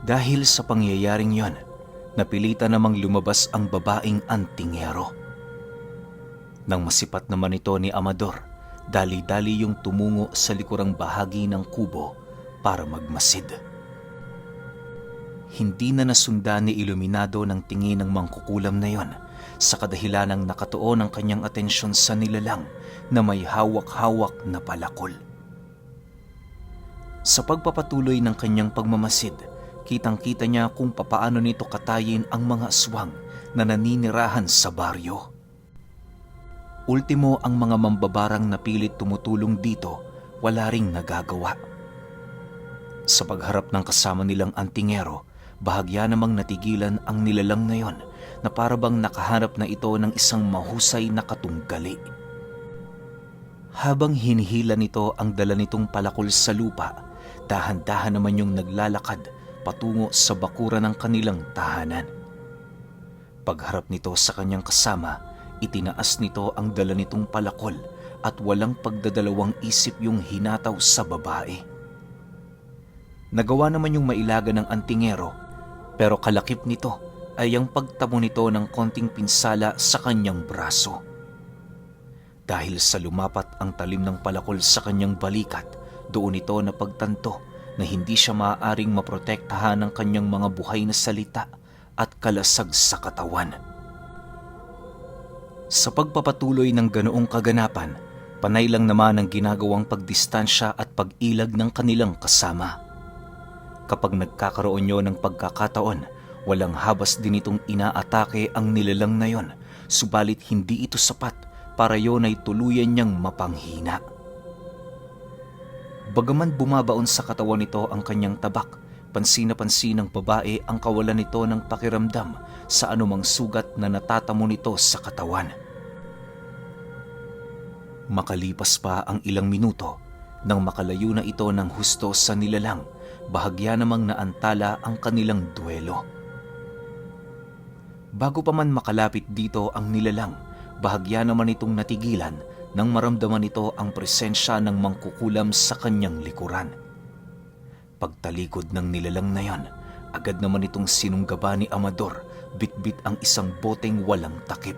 Dahil sa pangyayaring yon, napilitan namang lumabas ang babaeng antingero. Nang masipat naman ito ni Amador, dali-dali yung tumungo sa likurang bahagi ng kubo para magmasid. Hindi na nasundan ni Iluminado ng tingin ng mangkukulam na yon sa kadahilanang nakatuon ang kanyang atensyon sa nilalang na may hawak-hawak na palakol. Sa pagpapatuloy ng kanyang pagmamasid, kitang-kita niya kung papaano nito katayin ang mga aswang na naninirahan sa baryo. Ultimo, ang mga mambabarang na pilit tumutulong dito, wala ring nagagawa. Sa pagharap ng kasama nilang antingero, bahagya namang natigilan ang nilalang na yon na parabang nakahanap na ito ng isang mahusay na katunggali. Habang hinihila nito ang dala nitong palakol sa lupa, dahan-dahan naman yung naglalakad patungo sa bakuran ng kanilang tahanan. Pagharap nito sa kanyang kasama, itinaas nito ang dala nitong palakol at walang pagdadalawang isip yung hinataw sa babae. Nagawa naman yung mailaga ng antingero, pero kalakip nito ay ang pagtamo nito ng konting pinsala sa kanyang braso. Dahil sa lumapat ang talim ng palakol sa kanyang balikat, doon ito napagtanto na hindi siya maaaring maprotektahan ng kanyang mga buhay na salita at kalasag sa katawan. Sa pagpapatuloy ng ganoong kaganapan, panay lang naman ang ginagawang pagdistansya at pag-ilag ng kanilang kasama. Kapag nagkakaroon nyo ng pagkakataon, walang habas din itong inaatake ang nilalang na yon, subalit hindi ito sapat para yon ay tuluyan niyang mapanghina. Bagaman bumabaon sa katawan nito ang kanyang tabak, pansin na pansin ng babae ang kawalan nito ng pakiramdam sa anumang sugat na natatamo nito sa katawan. Makalipas pa ang ilang minuto, nang makalayo na ito ng husto sa nilalang, bahagya namang naantala ang kanilang duelo. Bago pa man makalapit dito ang nilalang, bahagya naman itong natigilan nang maramdaman ito ang presensya ng mangkukulam sa kanyang likuran. Pagtalikod ng nilalang na yon, agad naman itong sinunggaba ni Amador, bitbit ang isang boteng walang takip.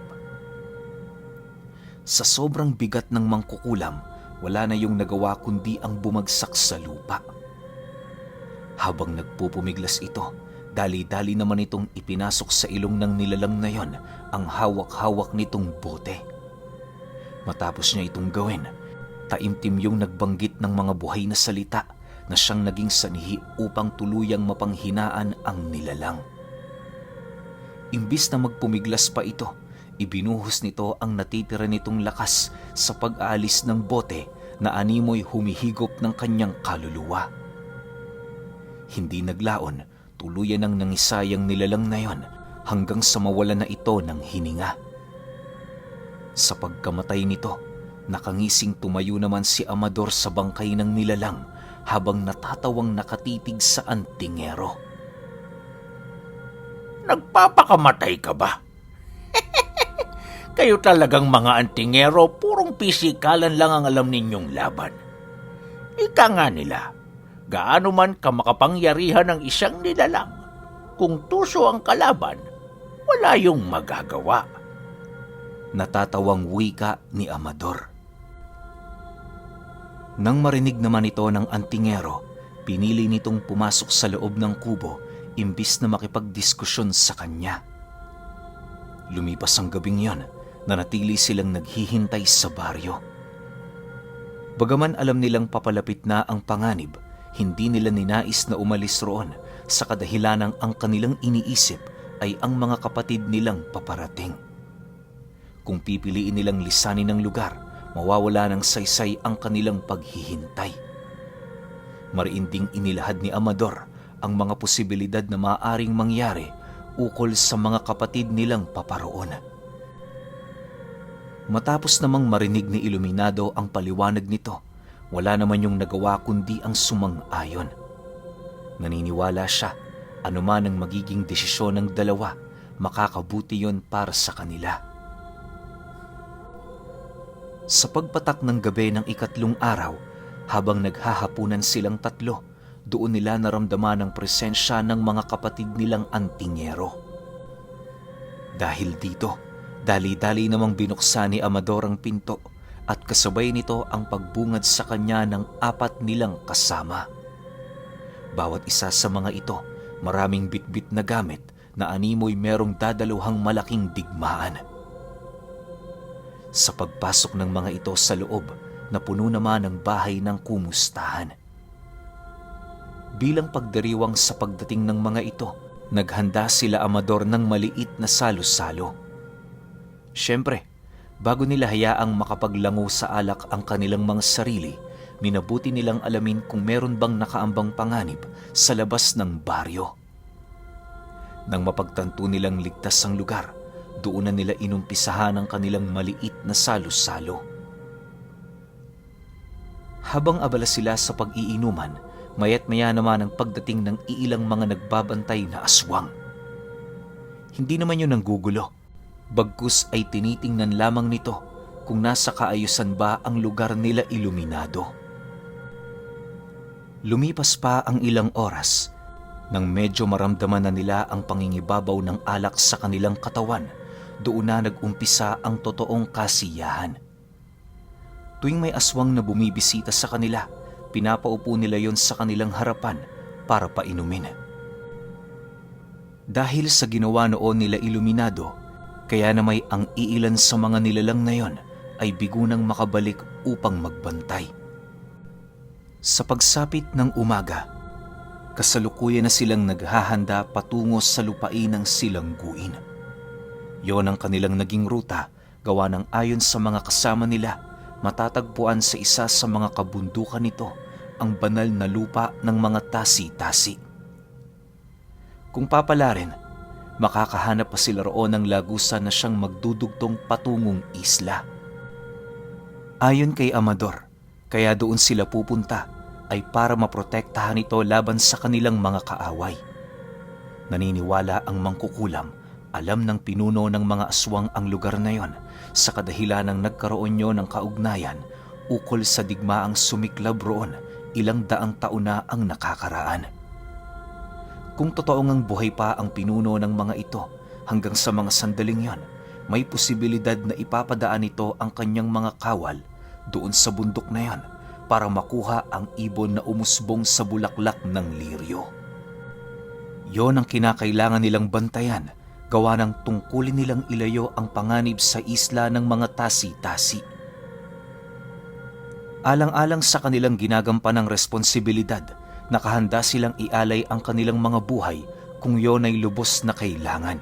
Sa sobrang bigat ng mangkukulam, wala na yung nagawa kundi ang bumagsak sa lupa. Habang nagpupumiglas ito, dali-dali naman itong ipinasok sa ilong ng nilalang na yon ang hawak-hawak nitong bote. Matapos niya itong gawin, taimtim yung nagbanggit ng mga buhay na salita na siyang naging sanhi upang tuluyang mapanghinaan ang nilalang. Imbis na magpumiglas pa ito, ibinuhos nito ang natitira nitong lakas sa pag-aalis ng bote na animoy humihigop ng kanyang kaluluwa. Hindi naglaon, tuluyan ang nangisayang nilalang na yon hanggang sa mawala na ito ng hininga. Sa pagkamatay nito, nakangising tumayo naman si Amador sa bangkay ng nilalang habang natatawang nakatitig sa antingero. Nagpapakamatay ka ba? Kayo talagang mga antingero, purong pisikalan lang ang alam ninyong laban. Ika nga nila, gaano man kamakapangyarihan ng isang nilalang, kung tuso ang kalaban, wala yung magagawa. Natatawang wika ni Amador. Nang marinig naman ito ng antingero, pinili nitong pumasok sa loob ng kubo imbis na makipagdiskusyon sa kanya. Lumipas ang gabing yon, nanatili silang naghihintay sa baryo. Bagaman alam nilang papalapit na ang panganib, hindi nila ninais na umalis roon sa kadahilanang ang kanilang iniisip ay ang mga kapatid nilang paparating. Kung pipiliin nilang lisanin ng lugar, mawawala ng saysay ang kanilang paghihintay. Mariinding inilahad ni Amador ang mga posibilidad na maaaring mangyari ukol sa mga kapatid nilang paparoon. Matapos namang marinig ni Iluminado ang paliwanag nito, wala naman yung nagawa kundi ang sumang-ayon. Naniniwala siya, anuman ang magiging desisyon ng dalawa, makakabuti yon para sa kanila. Sa pagpatak ng gabi ng ikatlong araw, habang naghahapunan silang tatlo, doon nila naramdaman ang presensya ng mga kapatid nilang antingero. Dahil dito, dali-dali namang binuksan ni Amador ang pinto at kasabay nito ang pagbungad sa kanya ng 4 nilang kasama. Bawat isa sa mga ito, maraming bitbit na gamit na animoy merong dadaluhang malaking digmaan. Sa pagpasok ng mga ito sa loob, napuno naman ang bahay ng kumustahan. Bilang pagdiriwang sa pagdating ng mga ito, naghanda sila Amador ng maliit na salo-salo. Siyempre, bago nila hayaang makapaglango sa alak ang kanilang mga sarili, minabuti nilang alamin kung meron bang nakaambang panganib sa labas ng baryo. Nang mapagtanto nilang ligtas ang lugar, doon na nila inumpisahan ang kanilang maliit na salo-salo. Habang abala sila sa pag-iinuman, maya't maya naman ang pagdating ng iilang mga nagbabantay na aswang. Hindi naman yun ang gugulo, bagkus ay tinitingnan lamang nito kung nasa kaayusan ba ang lugar nila iluminado. Lumipas pa ang ilang oras nang medyo maramdaman na nila ang pangingibabaw ng alak sa kanilang katawan. Doon na nag-umpisa ang totoong kasiyahan. Tuwing may aswang na bumibisita sa kanila, pinapaupo nila yon sa kanilang harapan para painumin. Dahil sa ginawa noon nila Iluminado, kaya na may ang iilan sa mga nilalang na yon ay bigunang makabalik upang magbantay. Sa pagsapit ng umaga, kasalukuyan na silang naghahanda patungo sa lupain ng silangguin. Yon ang kanilang naging ruta, gawa ng ayon sa mga kasama nila, matatagpuan sa isa sa mga kabundukan nito ang banal na lupa ng mga tasi-tasi. Kung papalarin, makakahanap pa sila roon ng lagusan na siyang magdudugtong patungong isla. Ayon kay Amador, kaya doon sila pupunta ay para maprotektahan ito laban sa kanilang mga kaaway. Naniniwala ang mangkukulam, alam ng pinuno ng mga aswang ang lugar na yon sa kadahilan ng nagkaroon nyo ng kaugnayan ukol sa digmaang sumiklab roon ilang daang taon na ang nakakaraan. Kung totoong ang buhay pa ang pinuno ng mga ito hanggang sa mga sandaling yon, may posibilidad na ipapadaan ito ang kanyang mga kawal doon sa bundok na yon para makuha ang ibon na umusbong sa bulaklak ng liryo. Yon ang kinakailangan nilang bantayan, gawa ng tungkulin nilang ilayo ang panganib sa isla ng mga tasi-tasi. Alang-alang sa kanilang ginagampanang responsibilidad, nakahanda silang ialay ang kanilang mga buhay kung yon ay lubos na kailangan.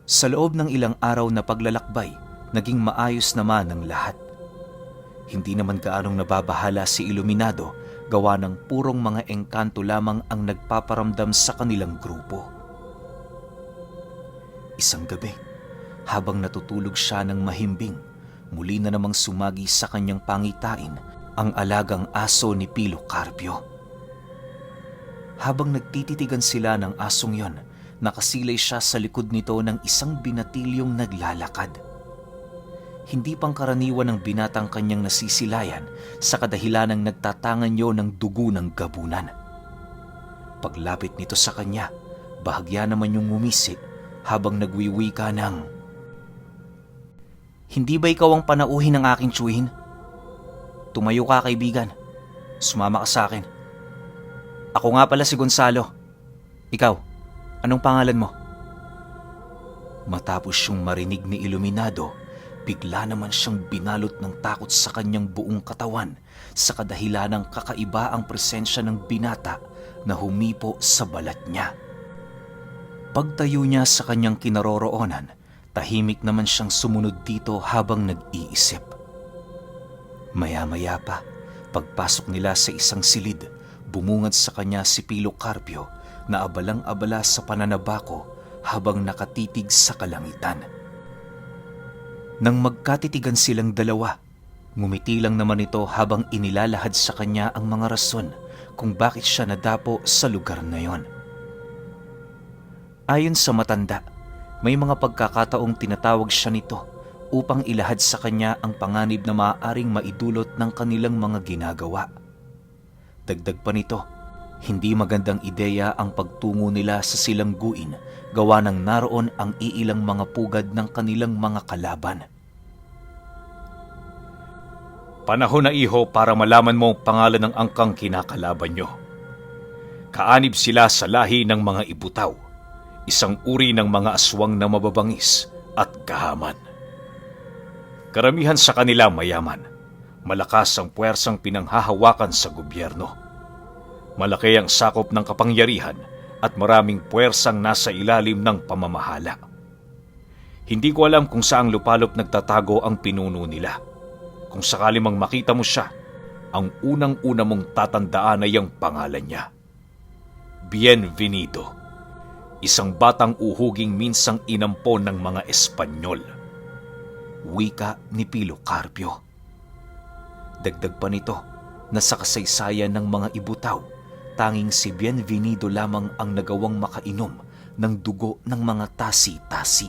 Sa loob ng ilang araw na paglalakbay, naging maayos naman ang lahat. Hindi naman gaanong nababahala si Iluminado, gawa ng purong mga engkanto lamang ang nagpaparamdam sa kanilang grupo. Isang gabi, habang natutulog siya ng mahimbing, muli na namang sumagi sa kanyang pangitain ang alagang aso ni Pilo Carpio. Habang nagtititigan sila ng asong yon, nakasilay siya sa likod nito ng isang binatilyong naglalakad. Hindi pangkaraniwan ng binatang kanyang nasisilayan sa kadahilan ng nagtatangan yon ng dugo ng gabunan. Paglapit nito sa kanya, bahagya naman yung ngumisi habang nagwiwika ng, "Hindi ba ikaw ang panauhin ng aking tiyuhin? Tumayo ka, kaibigan. Sumama ka sa akin. Ako nga pala si Gonzalo. Ikaw, anong pangalan mo?" Matapos siyang marinig ni Iluminado, bigla naman siyang binalot ng takot sa kanyang buong katawan sa kadahilan ng kakaiba ang presensya ng binata na humipo sa balat niya. Pagtayo niya sa kanyang kinaroroonan, tahimik naman siyang sumunod dito habang nag-iisip. Maya-maya pa, pagpasok nila sa isang silid, bumungad sa kanya si Pilo Carpio na abalang-abala sa pananabako habang nakatitig sa kalangitan. Nang magkatitigan silang dalawa, ngumiti lang naman ito habang inilalahad sa kanya ang mga rason kung bakit siya nadapo sa lugar na yon. Ayon sa matanda, may mga pagkakataong tinatawag siya nito upang ilahad sa kanya ang panganib na maaaring maidulot ng kanilang mga ginagawa. Dagdag pa nito, hindi magandang ideya ang pagtungo nila sa silangguin gawa ng naroon ang iilang mga pugad ng kanilang mga kalaban. Panahon na iho para malaman mo ang pangalan ng angkang kinakalaban nyo. Kaanib sila sa lahi ng mga ibutaw, isang uri ng mga aswang na mababangis at kahaman. Karamihan sa kanila mayaman, malakas ang puwersang pinanghahawakan sa gobyerno. Malaki ang sakop ng kapangyarihan at maraming puwersang nasa ilalim ng pamamahala. Hindi ko alam kung saang lupalop nagtatago ang pinuno nila. Kung sakali mang makita mo siya, ang unang-una mong tatandaan ay ang pangalan niya. Bienvenido, isang batang uhuging minsang inampon ng mga Espanyol. Wika ni Pilo Carpio. Dagdag pa nito na sa kasaysayan ng mga ibutaw, tanging si Bienvenido lamang ang nagawang makainom ng dugo ng mga tasi-tasi.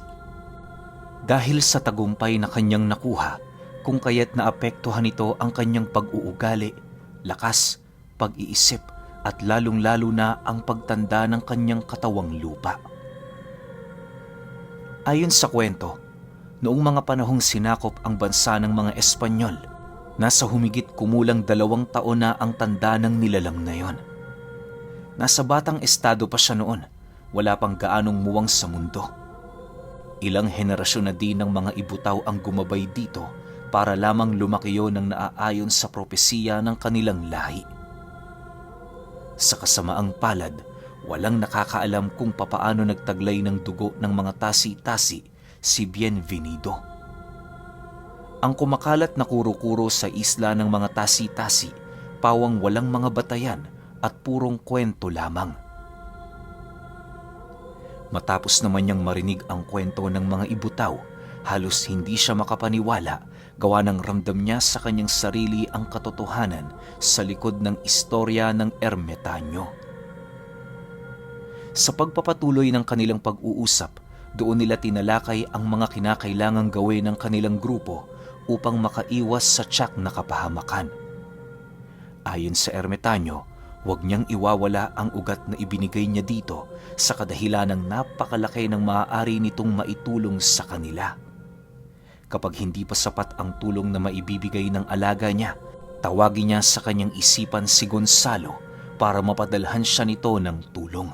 Dahil sa tagumpay na kanyang nakuha, kung kaya't naapektuhan nito ang kanyang pag-uugali, lakas, pag-iisip at lalong-lalo na ang pagtanda ng kanyang katawang lupa. Ayon sa kwento, noong mga panahong sinakop ang bansa ng mga Espanyol, nasa humigit kumulang 2 taon na ang tanda ng nilalang na yon. Nasa batang estado pa siya noon, wala pang gaanong muwang sa mundo. Ilang henerasyon na din ng mga ibutaw ang gumabay dito para lamang lumaki yon ng naaayon sa propesiya ng kanilang lahi. Sa kasamaang palad, walang nakakaalam kung papaano nagtaglay ng dugo ng mga tasi-tasi si Bienvenido. Ang kumakalat na kuro-kuro sa isla ng mga tasi-tasi, pawang walang mga batayan at purong kwento lamang. Matapos naman niyang marinig ang kwento ng mga ibutaw, halos hindi siya makapaniwala gawa ng ramdam niya sa kanyang sarili ang katotohanan sa likod ng istorya ng ermitanyo. Sa pagpapatuloy ng kanilang pag-uusap, doon nila tinalakay ang mga kinakailangang gawin ng kanilang grupo upang makaiwas sa tiyak na kapahamakan. Ayon sa ermitanyo, huwag niyang iwawala ang ugat na ibinigay niya dito sa kadahilan ng napakalaki ng maaari nitong maitulong sa kanila. Kapag hindi pa sapat ang tulong na maibibigay ng alaga niya, tawagin niya sa kanyang isipan si Gonzalo para mapadalhan siya nito ng tulong.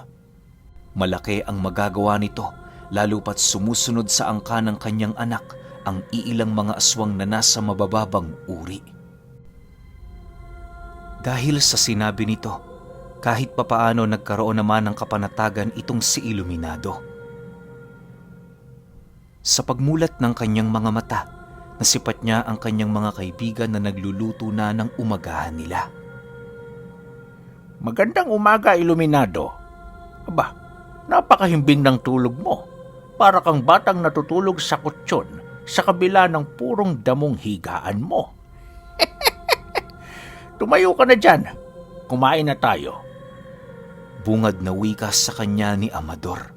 Malaki ang magagawa nito, lalo pat sumusunod sa angka ng kanyang anak ang iilang mga aswang na nasa mabababang uri. Dahil sa sinabi nito, kahit papaano nagkaroon naman ng kapanatagan itong si Iluminado. Sa pagmulat ng kanyang mga mata, nasipat niya ang kanyang mga kaibigan na nagluluto na ng umagahan nila. Magandang umaga, Iluminado. Aba, napakahimbing ng tulog mo. Para kang batang natutulog sa kutsyon sa kabila ng purong damong higaan mo. Tumayo ka na dyan. Kumain na tayo. Bungad na wika sa kanya ni Amador.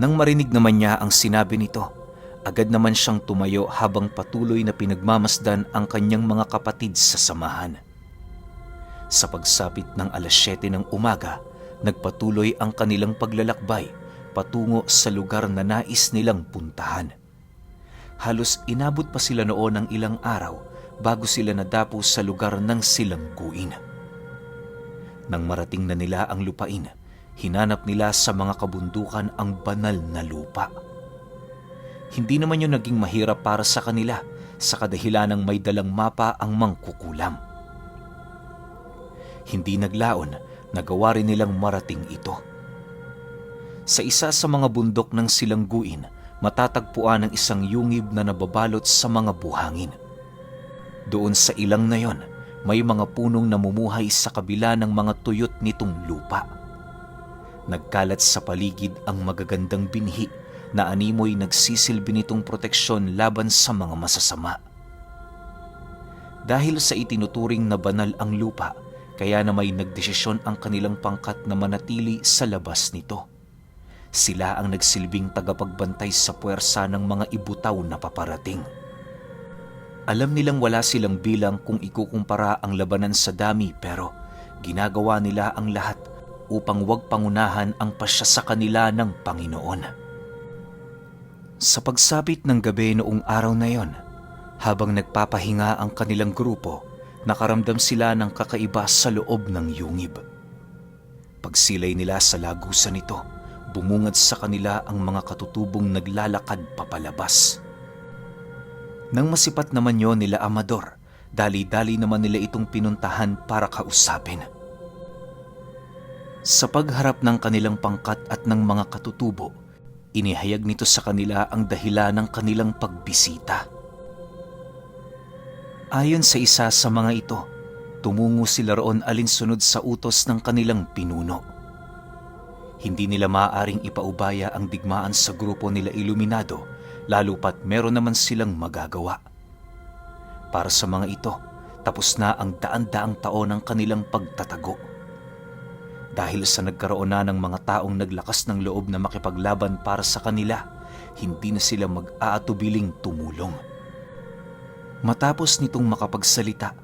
Nang marinig naman niya ang sinabi nito, agad naman siyang tumayo habang patuloy na pinagmamasdan ang kanyang mga kapatid sa samahan. Sa pagsapit ng 7:00 ng umaga, nagpatuloy ang kanilang paglalakbay patungo sa lugar na nais nilang puntahan. Halos inabot pa sila noon ng ilang araw bago sila nadapo sa lugar ng silangguin. Nang marating na nila ang lupain, hinanap nila sa mga kabundukan ang banal na lupa. Hindi naman yun naging mahirap para sa kanila sa kadahilan ng may dalang mapa ang mangkukulam. Hindi naglaon, nagawa rin nilang marating ito. Sa isa sa mga bundok ng silangguin, matatagpuan ang isang yungib na nababalot sa mga buhangin. Doon sa ilang na yon, may mga punong namumuhay sa kabila ng mga tuyot nitong lupa. Nagkalat sa paligid ang magagandang binhi na animoy nagsisilbi nitong proteksyon laban sa mga masasama. Dahil sa itinuturing na banal ang lupa, kaya na may nagdesisyon ang kanilang pangkat na manatili sa labas nito. Sila ang nagsilbing tagapagbantay sa puwersa ng mga ibutaw na paparating. Alam nilang wala silang bilang kung ikukumpara ang labanan sa dami, pero ginagawa nila ang lahat upang wag pangunahan ang pasya sa kanila ng Panginoon. Sa pagsapit ng gabi noong araw na yon, habang nagpapahinga ang kanilang grupo, nakaramdam sila ng kakaiba sa loob ng yungib. Pagsilay nila sa lagusan nito, bumungad sa kanila ang mga katutubong naglalakad papalabas. Nang masipat naman yon nila Amador, dali-dali naman nila itong pinuntahan para kausapin. Sa pagharap ng kanilang pangkat at ng mga katutubo, inihayag nito sa kanila ang dahilan ng kanilang pagbisita. Ayon sa isa sa mga ito, tumungo sila roon alinsunod sa utos ng kanilang pinuno. Hindi nila maaaring ipaubaya ang digmaan sa grupo nila Iluminado, lalo pat meron naman silang magagawa. Para sa mga ito, tapos na ang daan-daang taon ng kanilang pagtatago. Dahil sa nagkaroon na ng mga taong naglakas ng loob na makipaglaban para sa kanila, hindi na sila mag-aatubiling tumulong. Matapos nitong makapagsalita,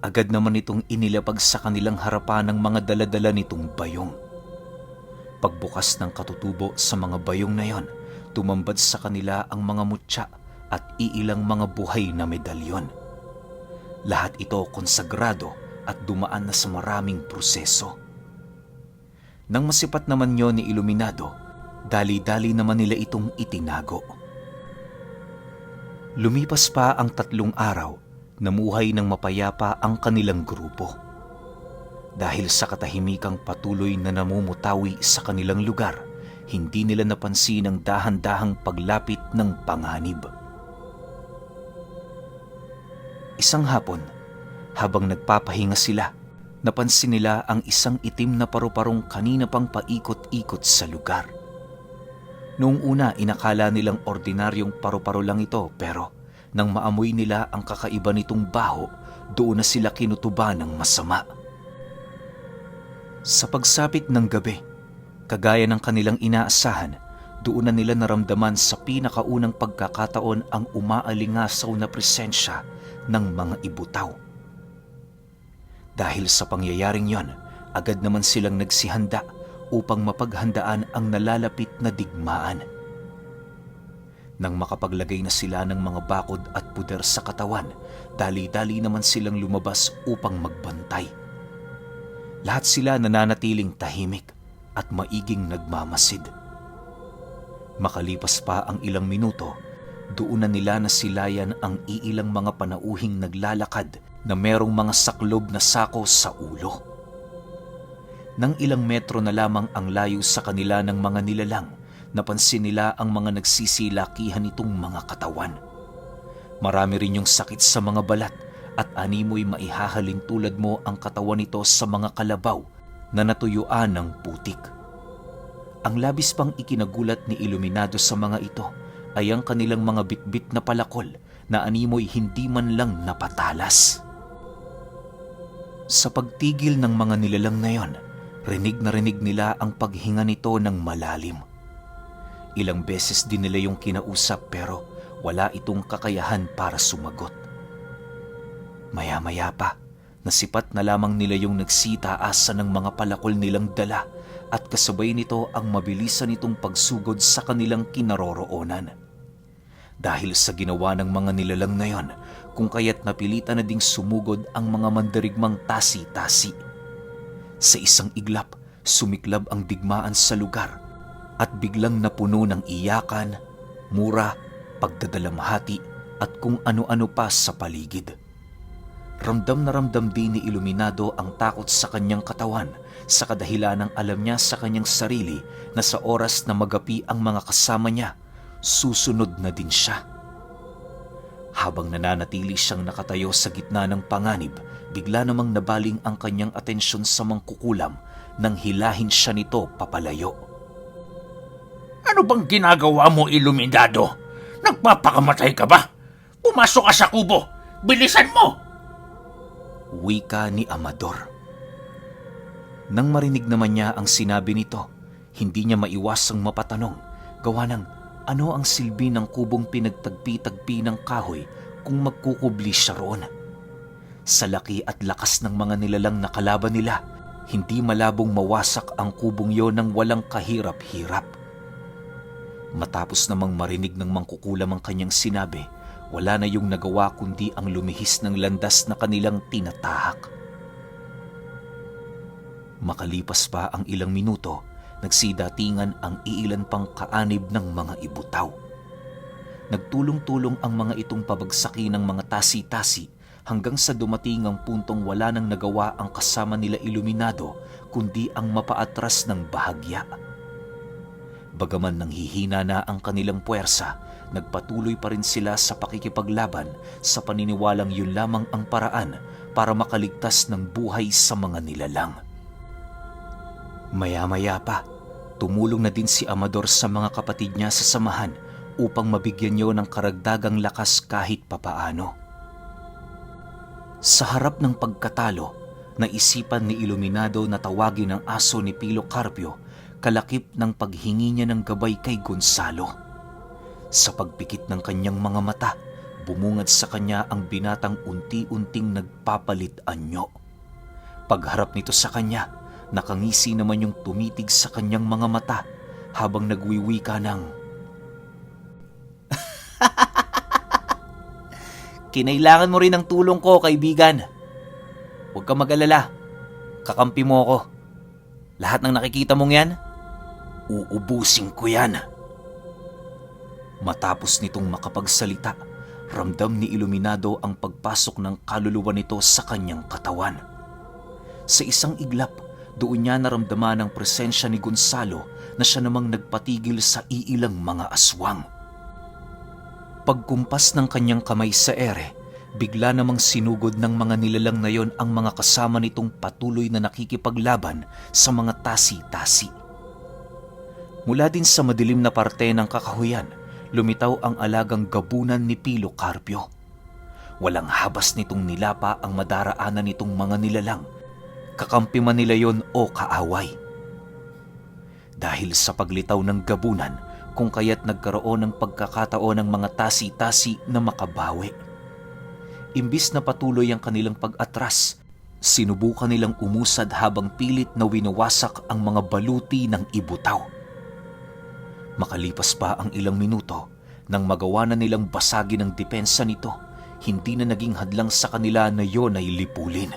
agad naman itong inilapag sa kanilang harapan ng mga daladala nitong bayong. Pagbukas ng katutubo sa mga bayong na yon, tumambad sa kanila ang mga mutya at iilang mga buhay na medalyon. Lahat ito konsagrado at dumaan na sa maraming proseso. Nang masipat naman yon ni Iluminado, dali-dali naman nila itong itinago. Lumipas pa ang 3 araw, namuhay ng mapayapa ang kanilang grupo. Dahil sa katahimikang patuloy na namumutawi sa kanilang lugar, hindi nila napansin ang dahan-dahang paglapit ng panganib. Isang hapon, habang nagpapahinga sila, napansin nila ang isang itim na paru-parong kanina pang paikot-ikot sa lugar. Noong una, inakala nilang ordinaryong paru-paro lang ito, pero nang maamoy nila ang kakaiba nitong baho, doon na sila kinutuban ng masama. Sa pagsapit ng gabi, kagaya ng kanilang inaasahan, doon na nila naramdaman sa pinakaunang pagkakataon ang umaalingasaw na presensya ng mga ibutaw. Dahil sa pangyayaring yon, agad naman silang nagsihanda upang mapaghandaan ang nalalapit na digmaan. Nang makapaglagay na sila ng mga bakod at puder sa katawan, dali-dali naman silang lumabas upang magbantay. Lahat sila nananatiling tahimik at maiging nagmamasid. Makalipas pa ang ilang minuto, doon na nila nasilayan ang iilang mga panauhing naglalakad na merong mga saklob na sako sa ulo. Nang ilang metro na lamang ang layo sa kanila ng mga nilalang, napansin nila ang mga nagsisilakihan nitong mga katawan. Marami rin yung sakit sa mga balat at animoy maihahalin tulad mo ang katawan nito sa mga kalabaw na natuyuan ng putik. Ang labis pang ikinagulat ni Iluminado sa mga ito ay ang kanilang mga bitbit na palakol na animoy hindi man lang napatalas. Sa pagtigil ng mga nilalang na yon, rinig na rinig nila ang paghinga nito ng malalim. Ilang beses din nila yung kinausap pero wala itong kakayahan para sumagot. Maya-maya pa, nasipat na lamang nila yung nagsitaasa ng mga palakol nilang dala at kasabay nito ang mabilisan nitong pagsugod sa kanilang kinaroroonan. Dahil sa ginawa ng mga nilalang na yon, kung kaya't napilitan na ding sumugod ang mga mandirigmang tasi-tasi. Sa isang iglap, sumiklab ang digmaan sa lugar at biglang napuno ng iyakan, mura, pagdadalamhati at kung ano-ano pa sa paligid. Ramdam na ramdam din ni Iluminado ang takot sa kanyang katawan sa kadahilan ng alam niya sa kanyang sarili na sa oras na magapi ang mga kasama niya, susunod na din siya. Habang nananatili siyang nakatayo sa gitna ng panganib, bigla namang nabaling ang kanyang atensyon sa mangkukulam nang hilahin siya nito papalayo. Ano bang ginagawa mo, Iluminado? Nagpapakamatay ka ba? Pumasok ka sa kubo! Bilisan mo! Wika ni Amador. Nang marinig naman niya ang sinabi nito, hindi niya maiwasang mapatanong gawa ng ano ang silbi ng kubong pinagtagpi-tagpi ng kahoy kung magkukubli siya roon. Sa laki at lakas ng mga nilalang na kalaban nila, hindi malabong mawasak ang kubong yon ng walang kahirap-hirap. Matapos namang marinig ng mangkukulam ang kanyang sinabi, wala na yung nagawa kundi ang lumihis ng landas na kanilang tinatahak. Makalipas pa ang ilang minuto, nagsidatingan ang iilan pang kaanib ng mga ibutaw. Nagtulong-tulong ang mga itong pabagsaki ng mga tasi-tasi hanggang sa dumating ang puntong wala nang nagawa ang kasama nila Iluminado kundi ang mapaatras ng bahagya. Bagaman nanghihina na ang kanilang puwersa, nagpatuloy pa rin sila sa pakikipaglaban sa paniniwalang yun lamang ang paraan para makaligtas ng buhay sa mga nilalang. Maya-maya pa, tumulong na din si Amador sa mga kapatid niya sa samahan upang mabigyan niyo ng karagdagang lakas kahit papaano. Sa harap ng pagkatalo, naisipan ni Iluminado na tawagin ang aso ni Pilo Carpio kalakip ng paghingi niya ng gabay kay Gonzalo. Sa pagpikit ng kanyang mga mata, bumungad sa kanya ang binatang unti-unting nagpapalit anyo. Pagharap nito sa kanya, nakangisi naman yung tumitig sa kanyang mga mata habang nagwiwika ng, "Kinailangan mo rin ng tulong ko, kaibigan. Huwag ka mag-alala. Kakampi mo ako. Lahat ng nakikita mong yan, uubusin ko yan." Matapos nitong makapagsalita, ramdam ni Iluminado ang pagpasok ng kaluluwa nito sa kanyang katawan. Sa isang iglap, doon niya naramdaman ang presensya ni Gonzalo na siya namang nagpatigil sa iilang mga aswang. Pagkumpas ng kanyang kamay sa ere, bigla namang sinugod ng mga nilalang na yon ang mga kasama nitong patuloy na nakikipaglaban sa mga tasi-tasi. Mula din sa madilim na parte ng kakahuyan, lumitaw ang alagang gabunan ni Pilo Carpio. Walang habas nitong nilapa ang madaraanan nitong mga nilalang, kakampi man nila yon o kaaway. Dahil sa paglitaw ng gabunan, kung kaya't nagkaroon ng pagkakataon ng mga tasi-tasi na makabawi. Imbis na patuloy ang kanilang pag-atras, sinubukan nilang umusad habang pilit na winawasak ang mga baluti ng ibutaw. Makalipas pa ang ilang minuto, nang magawa na nilang basagin ang depensa nito, hindi na naging hadlang sa kanila na yon ay lipulin.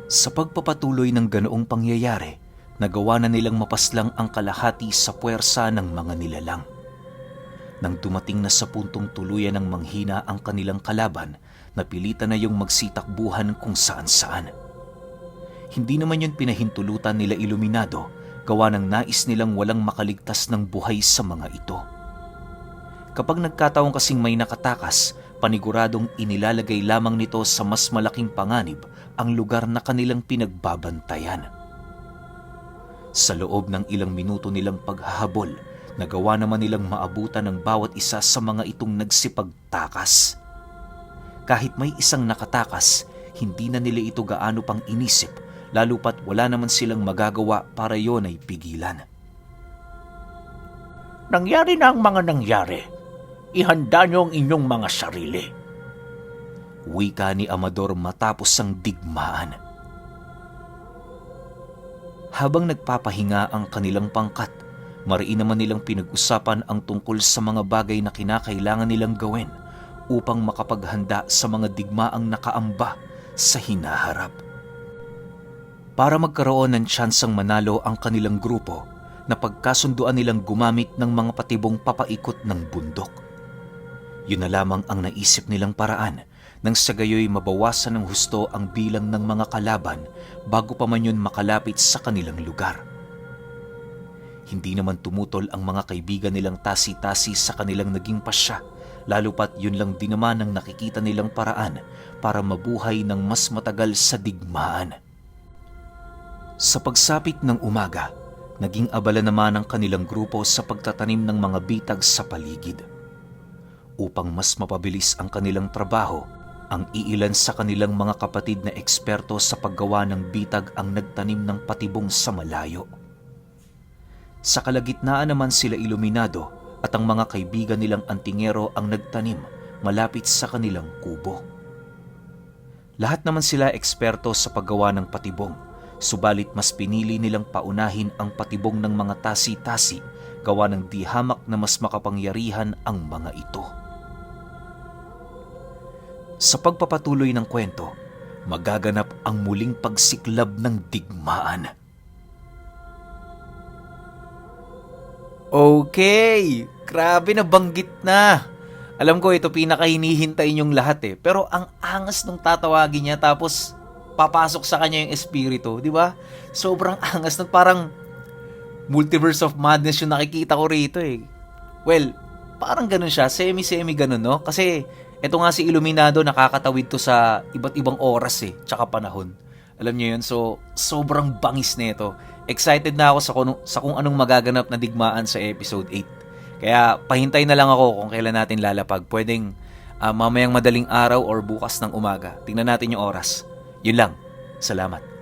Sa pagpapatuloy ng ganoong pangyayari, nagawa na nilang mapaslang ang kalahati sa puwersa ng mga nilalang. Nang dumating na sa puntong tuluyan ng manghina ang kanilang kalaban, napilitan na yung magsitakbuhan kung saan-saan. Hindi naman yun pinahintulutan nila Iluminado, gawa ng nais nilang walang makaligtas ng buhay sa mga ito. Kapag nagkataong kasing may nakatakas, paniguradong inilalagay lamang nito sa mas malaking panganib ang lugar na kanilang pinagbabantayan. Sa loob ng ilang minuto nilang paghahabol, nagawa naman nilang maabutan ng bawat isa sa mga itong nagsipagtakas. Kahit may isang nakatakas, hindi na nila ito gaano pang inisip, lalo pat wala naman silang magagawa para yon ay pigilan. Nangyari na ang mga nangyari. Ihanda niyo ang inyong mga sarili. Wika ni Amador matapos ang digmaan. Habang nagpapahinga ang kanilang pangkat, mariin naman nilang pinag-usapan ang tungkol sa mga bagay na kinakailangan nilang gawin upang makapaghanda sa mga digmaang nakaamba sa hinaharap. Para magkaroon ng tsansang manalo ang kanilang grupo, napagkasunduan nilang gumamit ng mga patibong papaikot ng bundok. Yun na lamang ang naisip nilang paraan nang sa gayoy mabawasan ng husto ang bilang ng mga kalaban bago pa man yun makalapit sa kanilang lugar. Hindi naman tumutol ang mga kaibigan nilang tasi-tasi sa kanilang naging pasya, lalo pat yun lang din naman ang nakikita nilang paraan para mabuhay ng mas matagal sa digmaan. Sa pagsapit ng umaga, naging abala naman ang kanilang grupo sa pagtatanim ng mga bitag sa paligid. Upang mas mapabilis ang kanilang trabaho, ang iilan sa kanilang mga kapatid na eksperto sa paggawa ng bitag ang nagtanim ng patibong sa malayo. Sa kalagitnaan naman sila Iluminado at ang mga kaibigan nilang antingero ang nagtanim malapit sa kanilang kubo. Lahat naman sila eksperto sa paggawa ng patibong, subalit mas pinili nilang paunahin ang patibong ng mga tasi-tasi gawa ng di hamak na mas makapangyarihan ang mga ito. Sa pagpapatuloy ng kwento, magaganap ang muling pagsiklab ng digmaan. Okay, grabe na banggit na. Alam ko ito pinakahinihintay niyong lahat pero ang angas nung tatawagin niya tapos papasok sa kanya yung espiritu, di ba? Sobrang angas nun, parang multiverse of madness yung nakikita ko rito Well, parang ganun siya, semi-semi ganun, no? Kasi ito nga si Iluminado, nakakatawid to sa iba't ibang oras tsaka panahon. Alam niyo yun, so sobrang bangis nito. Excited na ako sa kung anong magaganap na digmaan sa episode 8. Kaya pahintay na lang ako kung kailan natin lalapag. Pwedeng mamayang madaling araw or bukas ng umaga. Tingnan natin yung oras. Yun lang. Salamat.